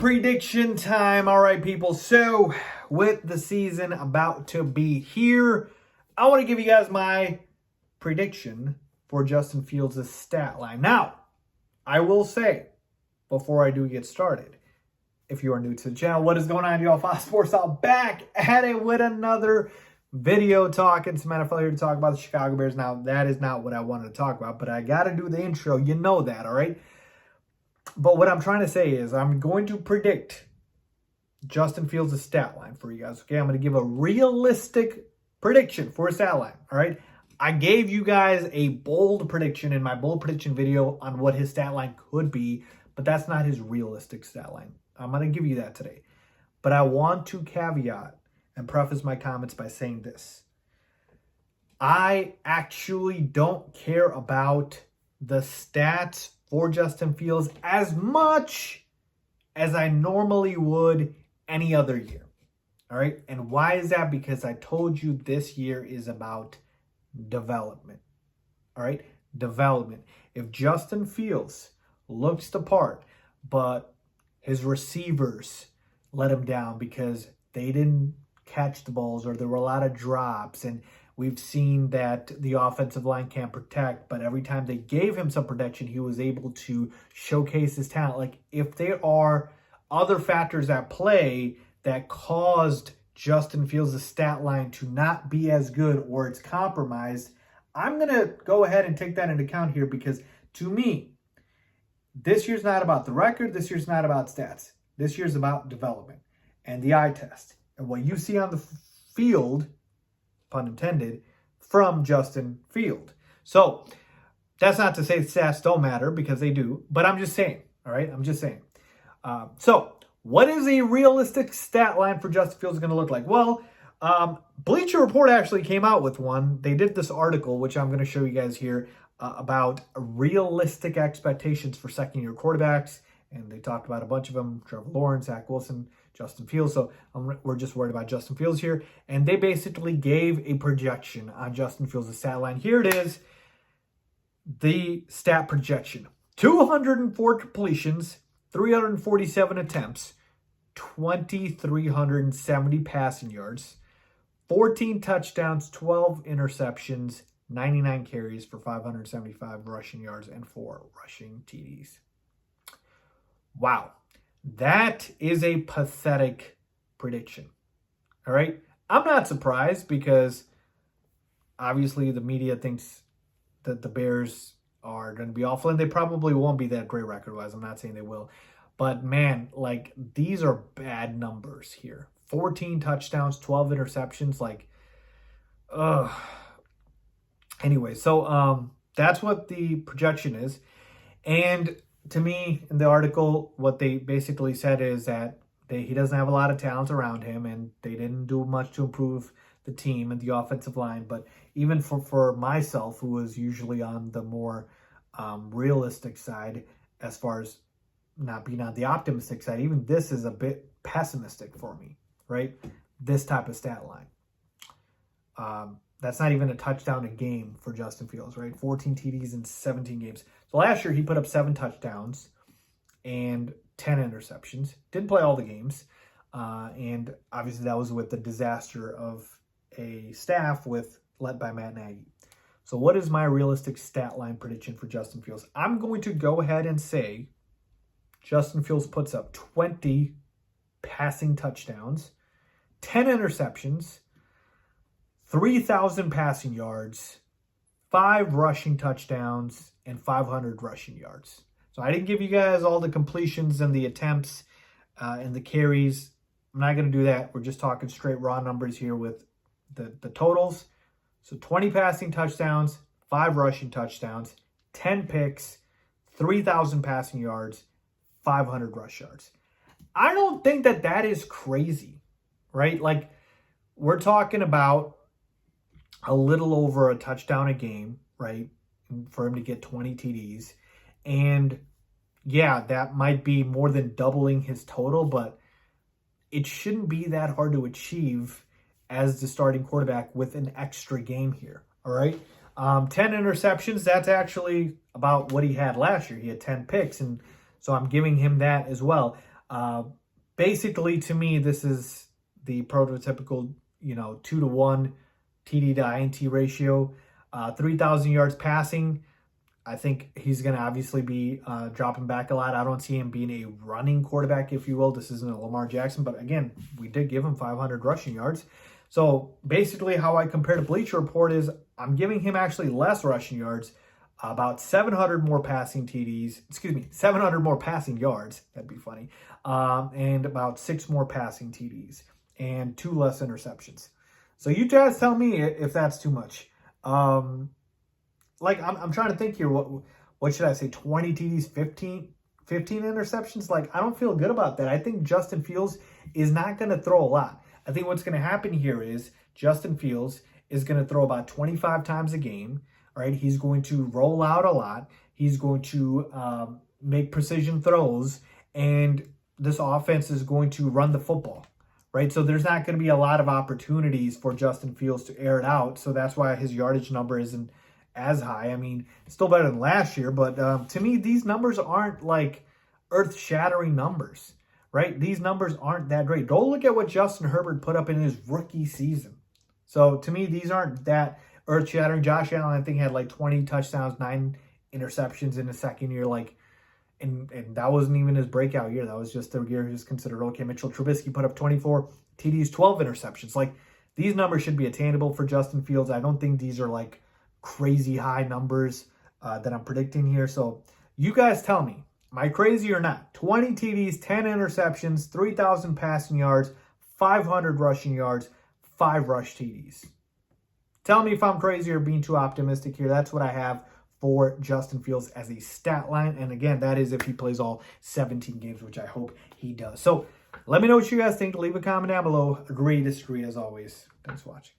prediction time. All right, people. So, with the season about to be here, I want to give you guys my prediction for Justin Fields' stat line. Now, I will say, before I do get started, if you are new to the channel, what is going on, y'all? Faiz Sports out back at it with another video talking some NFL here to talk about the Chicago Bears. Now, that is not what I wanted to talk about, but I got to do the intro. You know that, all right? But what I'm trying to say is I'm going to predict Justin Fields' stat line for you guys. Okay, I'm going to give a realistic prediction for a stat line, all right? I gave you guys a bold prediction in my bold prediction video on what his stat line could be, but that's not his realistic stat line. I'm going to give you that today. But I want to caveat and preface my comments by saying this. I actually don't care about the stats for Justin Fields as much as I normally would any other year. All right? And why is that? Because I told you this year is about development. All right? Development. If Justin Fields looks the part, but his receivers let him down because they didn't catch the balls or there were a lot of drops, and we've seen that the offensive line can't protect, but every time they gave him some protection, he was able to showcase his talent. Like, if there are other factors at play that caused Justin Fields' stat line to not be as good or it's compromised, I'm going to go ahead and take that into account here, because to me, this year's not about the record. This year's not about stats. This year's about development and the eye test and what you see on the field, pun intended, from Justin Field. So that's not to say stats don't matter, because they do, but I'm just saying, all right? I'm just saying. So what is a realistic stat line for Justin Fields going to look like? Well, Bleacher Report actually came out with one. They did this article, which I'm going to show you guys here, about realistic expectations for second-year quarterbacks, and they talked about a bunch of them: Trevor Lawrence, Zach Wilson, Justin Fields. So we're just worried about Justin Fields here. And they basically gave a projection on Justin Fields' stat line. Here it is, the stat projection. 204 completions, 347 attempts, 2,370 passing yards, 14 touchdowns, 12 interceptions, 99 carries for 575 rushing yards, and 4 rushing TDs. Wow. That is a pathetic prediction. All right? I'm not surprised, because obviously the media thinks that the Bears are going to be awful, and they probably won't be that great record-wise. I'm not saying they will. But, man, like, these are bad numbers here. 14 touchdowns, 12 interceptions, like, ugh. Anyway, so that's what the projection is. And to me, in the article, what they basically said is that he doesn't have a lot of talent around him, and they didn't do much to improve the team and the offensive line. But even for myself, who was usually on the more realistic side, as far as not being on the optimistic side, even this is a bit pessimistic for me, right? This type of stat line. That's not even a touchdown a game for Justin Fields, right? 14 TDs in 17 games. So last year he put up 7 touchdowns and 10 interceptions. Didn't play all the games. And obviously that was with the disaster of a staff led by Matt Nagy. So what is my realistic stat line prediction for Justin Fields? I'm going to go ahead and say Justin Fields puts up 20 passing touchdowns, 10 interceptions, 3,000 passing yards, 5 rushing touchdowns, and 500 rushing yards. So I didn't give you guys all the completions and the attempts and the carries. I'm not going to do that. We're just talking straight raw numbers here with the totals. So 20 passing touchdowns, 5 rushing touchdowns, 10 picks, 3,000 passing yards, 500 rush yards. I don't think that is crazy, right? Like, we're talking about a little over a touchdown a game, right? For him to get 20 TDs. And yeah, that might be more than doubling his total, but it shouldn't be that hard to achieve as the starting quarterback with an extra game here, all right? 10 interceptions, that's actually about what he had last year. He had 10 picks, and so I'm giving him that as well. Basically, to me, this is the prototypical, 2-to-1 TD to INT ratio. 3,000 yards passing. I think he's going to obviously be dropping back a lot. I don't see him being a running quarterback, if you will. This isn't a Lamar Jackson, but again, we did give him 500 rushing yards. So basically how I compare to Bleacher Report is I'm giving him actually less rushing yards, about 700 more passing TDs, 700 more passing yards. That'd be funny. And about 6 more passing TDs and 2 less interceptions. So you guys tell me if that's too much. I'm trying to think here. What should I say? 20 TDs, 15 interceptions. Like, I don't feel good about that. I think Justin Fields is not going to throw a lot. I think what's going to happen here is Justin Fields is going to throw about 25 times a game. All right, he's going to roll out a lot. He's going to make precision throws, and this offense is going to run the football. Right, so there's not going to be a lot of opportunities for Justin Fields to air it out. So that's why his yardage number isn't as high. I mean, it's still better than last year, but to me, these numbers aren't like earth-shattering numbers, right? These numbers aren't that great. Go look at what Justin Herbert put up in his rookie season. So to me, these aren't that earth-shattering. Josh Allen, I think, had like 20 touchdowns, 9 interceptions in his second year. And that wasn't even his breakout year. That was just the year he was considered okay. Mitchell Trubisky put up 24 TDs, 12 interceptions. Like, these numbers should be attainable for Justin Fields. I don't think these are like crazy high numbers that I'm predicting here. So you guys tell me, am I crazy or not? 20 TDs, 10 interceptions, 3,000 passing yards, 500 rushing yards, 5 rush TDs. Tell me if I'm crazy or being too optimistic here. That's what I have for Justin Fields as a stat line. And again, that is if he plays all 17 games, which I hope he does. So let me know what you guys think. Leave a comment down below. Agree, disagree, as always. Thanks for watching.